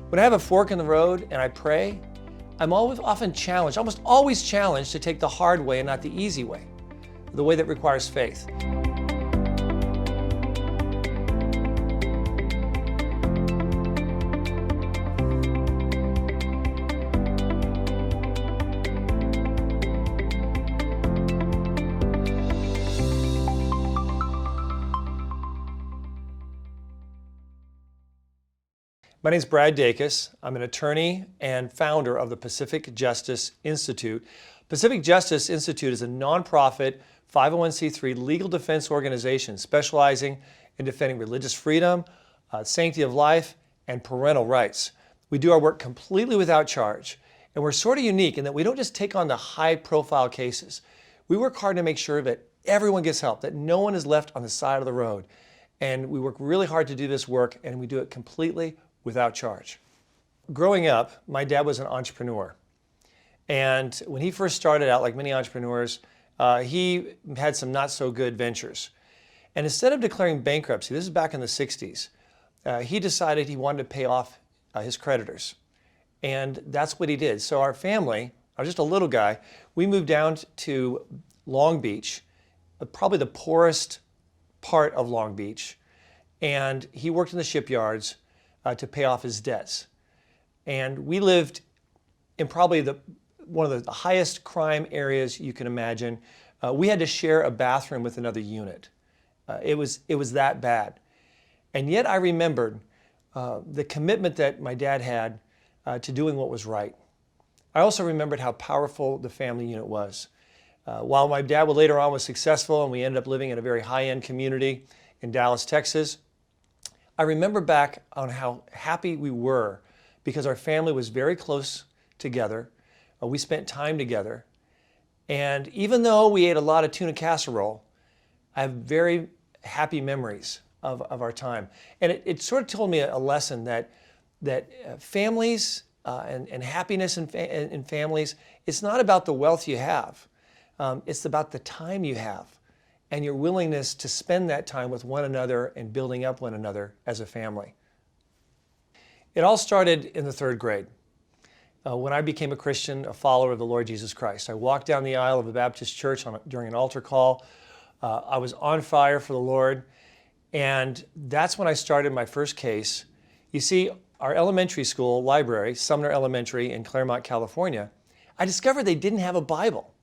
When I have a fork in the road and I pray, I'm almost always challenged to take the hard way and not the easy way, the way that requires faith. My name is Brad Dacus. I'm an attorney and founder of the Pacific Justice Institute. Pacific Justice Institute is a nonprofit 501c3 legal defense organization specializing in defending religious freedom, sanctity of life, and parental rights. We do our work completely without charge, and we're sort of unique in that we don't just take on the high-profile cases. We work hard to make sure that everyone gets help, that no one is left on the side of the road. And we work really hard to do this work, and we do it completely without charge. Growing up, my dad was an entrepreneur. And when he first started out, like many entrepreneurs, he had some not so good ventures. And instead of declaring bankruptcy, this is back in the 60s, he decided he wanted to pay off his creditors. And that's what he did. So our family, I was just a little guy, we moved down to Long Beach, probably the poorest part of Long Beach. And he worked in the shipyards to pay off his debts. And we lived in probably one of the highest crime areas you can imagine. We had to share a bathroom with another unit. It was that bad. And yet I remembered the commitment that my dad had to doing what was right. I also remembered how powerful the family unit was. While my dad later on was successful and we ended up living in a very high-end community in Dallas, Texas, I remember back on how happy we were because our family was very close together. We spent time together. And even though we ate a lot of tuna casserole, I have very happy memories of our time. And it sort of told me a lesson that families and happiness in families, it's not about the wealth you have. It's about the time you have and your willingness to spend that time with one another and building up one another as a family. It all started in the 3rd grade when I became a Christian, a follower of the Lord Jesus Christ. I walked down the aisle of a Baptist church during an altar call. I was on fire for the Lord, and that's when I started my first case. You see, our elementary school library, Sumner Elementary in Claremont, California, I discovered they didn't have a Bible.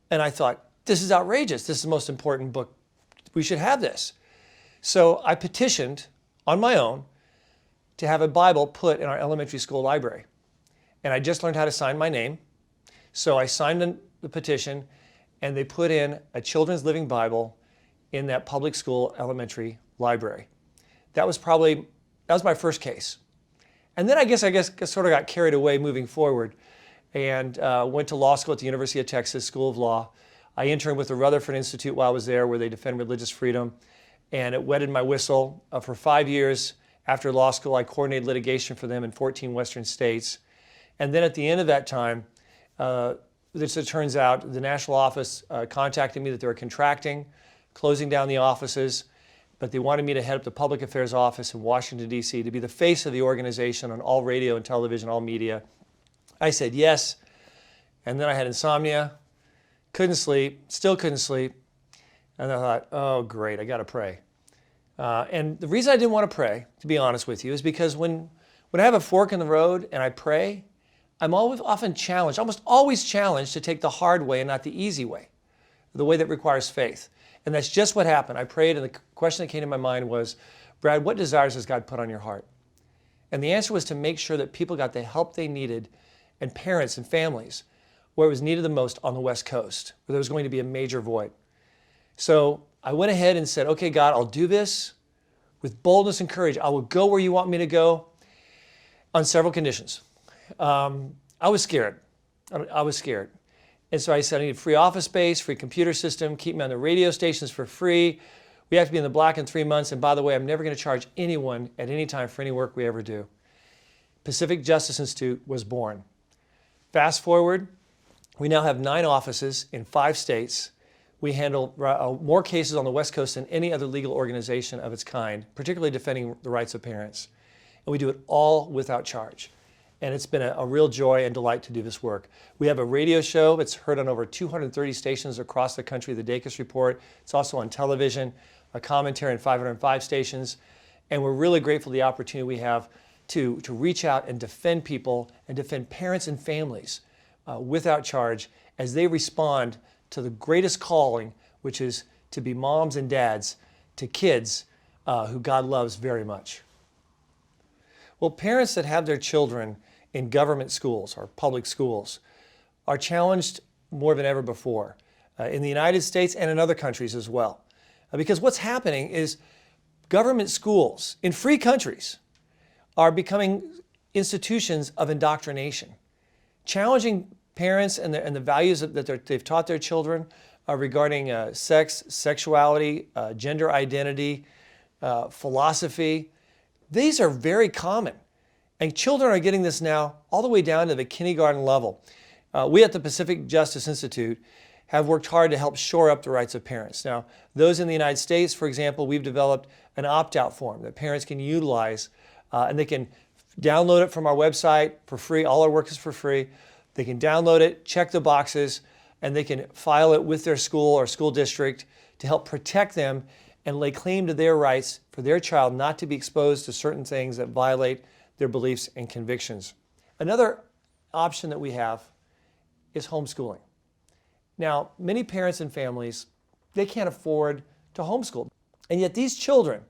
And I thought, this is outrageous. This is the most important book. We should have this. So I petitioned on my own to have a Bible put in our elementary school library. And I just learned how to sign my name. So I signed the petition, and they put in a children's living Bible in that public school elementary library. That was my first case. And then I guess sort of got carried away moving forward and went to law school at the University of Texas School of Law. I interned with the Rutherford Institute while I was there, where they defend religious freedom, and it wetted my whistle. For 5 years after law school, I coordinated litigation for them in 14 Western states. And then at the end of that time, as it turns out, the national office contacted me that they were contracting, closing down the offices, but they wanted me to head up the public affairs office in Washington, D.C., to be the face of the organization on all radio and television, all media. I said yes, and then I had insomnia. Couldn't sleep, still couldn't sleep. And I thought, oh, great, I got to pray. And the reason I didn't want to pray, to be honest with you, is because when I have a fork in the road and I pray, I'm almost always challenged to take the hard way and not the easy way, the way that requires faith. And that's just what happened. I prayed, and the question that came to my mind was, Brad, what desires has God put on your heart? And the answer was to make sure that people got the help they needed, and parents and families, where it was needed the most on the West Coast, where there was going to be a major void. So I went ahead and said, okay, God, I'll do this with boldness and courage. I will go where you want me to go on several conditions. I was scared. I was scared. And so I said, I need free office space, free computer system, keep me on the radio stations for free. We have to be in the black in 3 months. And by the way, I'm never going to charge anyone at any time for any work we ever do. Pacific Justice Institute was born. Fast forward, we now have 9 offices in 5 states. We handle more cases on the West Coast than any other legal organization of its kind, particularly defending the rights of parents. and we do it all without charge. And it's been a real joy and delight to do this work. We have a radio show that's heard on over 230 stations across the country, the Dacus Report. It's also on television, a commentary on 505 stations. And we're really grateful for the opportunity we have to reach out and defend people and defend parents and families without charge as they respond to the greatest calling, which is to be moms and dads to kids who God loves very much. Well, parents that have their children in government schools or public schools are challenged more than ever before in the United States and in other countries as well. Because what's happening is government schools in free countries are becoming institutions of indoctrination, challenging parents and the values that they've taught their children regarding sex, sexuality, gender identity, philosophy. These are very common. And children are getting this now all the way down to the kindergarten level. We at the Pacific Justice Institute have worked hard to help shore up the rights of parents. Now, those in the United States, for example, we've developed an opt-out form that parents can utilize, and they can download it from our website for free. All our work is for free. They can download it, check the boxes, and they can file it with their school or school district to help protect them and lay claim to their rights for their child not to be exposed to certain things that violate their beliefs and convictions. Another option that we have is homeschooling. Now, many parents and families, they can't afford to homeschool. And yet these children,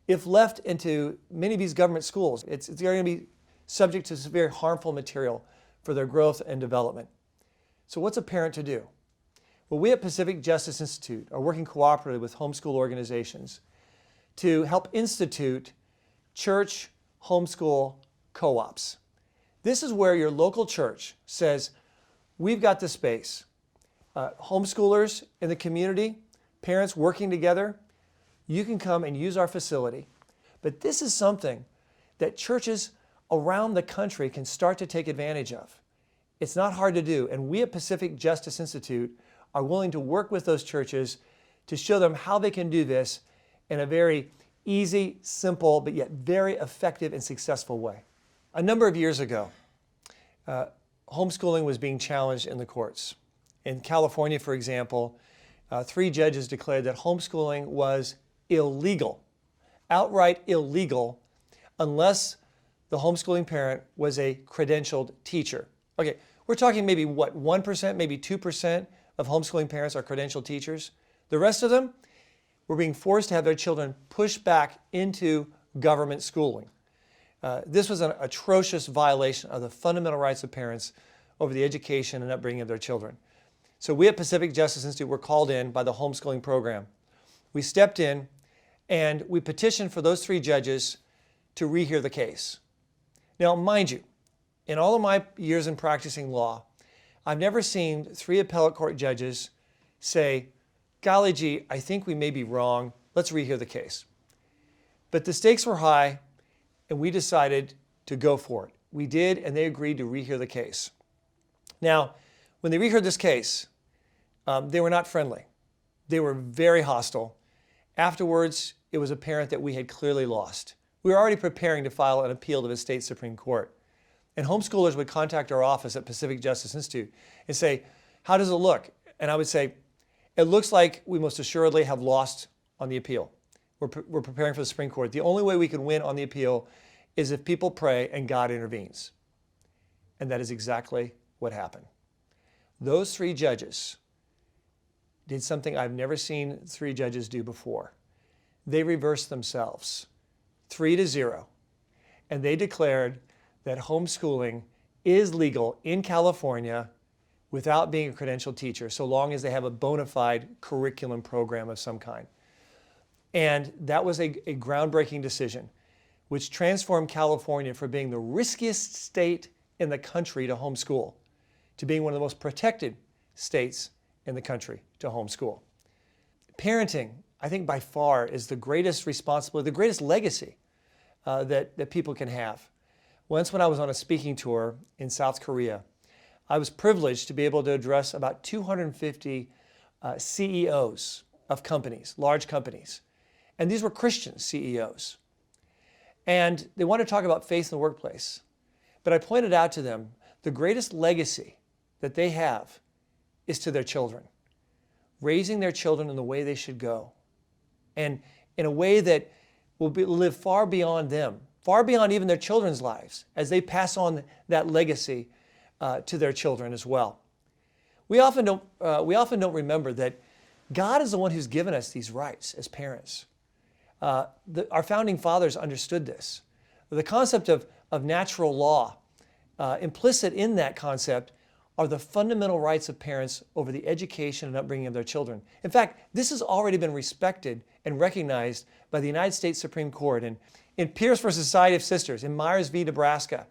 if left into many of these government schools, they're going to be subject to some very harmful material for their growth and development. So what's a parent to do? Well, we at Pacific Justice Institute are working cooperatively with homeschool organizations to help institute church homeschool co-ops. This is where your local church says, we've got the space. Homeschoolers in the community, parents working together, you can come and use our facility. But this is something that churches around the country can start to take advantage of. It's not hard to do, and we at Pacific Justice Institute are willing to work with those churches to show them how they can do this in a very easy, simple, but yet very effective and successful way. A number of years ago, homeschooling was being challenged in the courts. In California, for example, 3 judges declared that homeschooling was illegal, outright illegal, unless the homeschooling parent was a credentialed teacher. Okay, we're talking maybe what, 1%, maybe 2% of homeschooling parents are credentialed teachers. The rest of them were being forced to have their children pushed back into government schooling. This was an atrocious violation of the fundamental rights of parents over the education and upbringing of their children. So we at Pacific Justice Institute were called in by the homeschooling program. We stepped in and we petitioned for those 3 judges to rehear the case. Now, mind you, in all of my years in practicing law, I've never seen 3 appellate court judges say, golly gee, I think we may be wrong, let's rehear the case. But the stakes were high, and we decided to go for it. We did, and they agreed to rehear the case. Now, when they reheard this case, they were not friendly. They were very hostile. Afterwards, it was apparent that we had clearly lost. We were already preparing to file an appeal to the state Supreme Court. And homeschoolers would contact our office at Pacific Justice Institute and say, how does it look? And I would say, it looks like we most assuredly have lost on the appeal. We're preparing for the Supreme Court. The only way we can win on the appeal is if people pray and God intervenes. And that is exactly what happened. Those 3 judges did something I've never seen 3 judges do before. They reversed themselves, 3-0, and they declared that homeschooling is legal in California without being a credentialed teacher, so long as they have a bona fide curriculum program of some kind. And that was a groundbreaking decision, which transformed California from being the riskiest state in the country to homeschool to being one of the most protected states in the country to homeschool. Parenting, I think by far, is the greatest responsibility, the greatest legacy that people can have. Once when I was on a speaking tour in South Korea, I was privileged to be able to address about 250 CEOs of companies, large companies. And these were Christian CEOs. And they want to talk about faith in the workplace. But I pointed out to them the greatest legacy that they have is to their children, raising their children in the way they should go, and in a way that will live far beyond them, far beyond even their children's lives, as they pass on that legacy to their children as well. We often don't remember that God is the one who's given us these rights as parents. Our founding fathers understood this. The concept of natural law, implicit in that concept, are the fundamental rights of parents over the education and upbringing of their children. In fact, this has already been respected and recognized by the United States Supreme Court. And in Pierce v. Society of Sisters, in Myers v. Nebraska,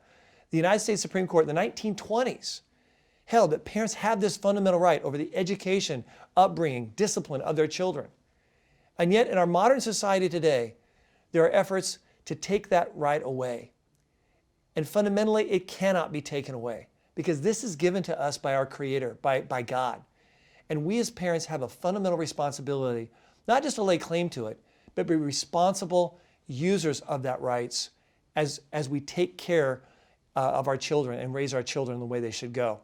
the United States Supreme Court in the 1920s held that parents have this fundamental right over the education, upbringing, discipline of their children. And yet, in our modern society today, there are efforts to take that right away. And fundamentally, it cannot be taken away, because this is given to us by our Creator, by God. And we as parents have a fundamental responsibility, not just to lay claim to it, but be responsible users of that rights as we take care of our children and raise our children the way they should go.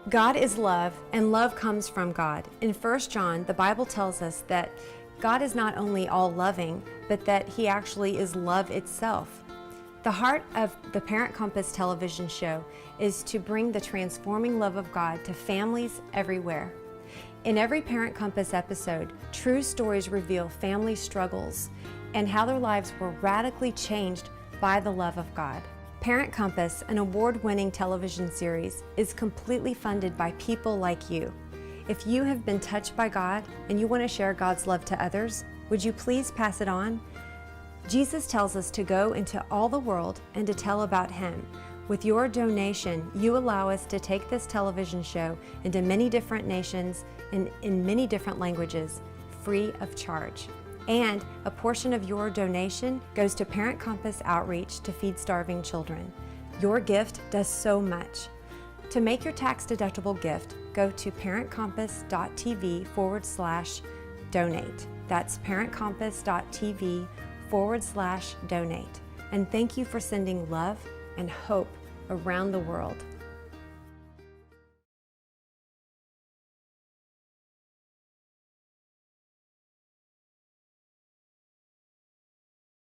God is love, and love comes from God. In 1 John, the Bible tells us that God is not only all-loving, but that He actually is love itself. The heart of the Parent Compass television show is to bring the transforming love of God to families everywhere. In every Parent Compass episode, true stories reveal family struggles and how their lives were radically changed by the love of God. Parent Compass, an award-winning television series, is completely funded by people like you. If you have been touched by God and you want to share God's love to others, would you please pass it on? Jesus tells us to go into all the world and to tell about Him. With your donation, you allow us to take this television show into many different nations and in many different languages, free of charge. And a portion of your donation goes to Parent Compass Outreach to feed starving children. Your gift does so much. To make your tax-deductible gift, go to parentcompass.tv/donate. That's parentcompass.tv/donate. And thank you for sending love and hope around the world.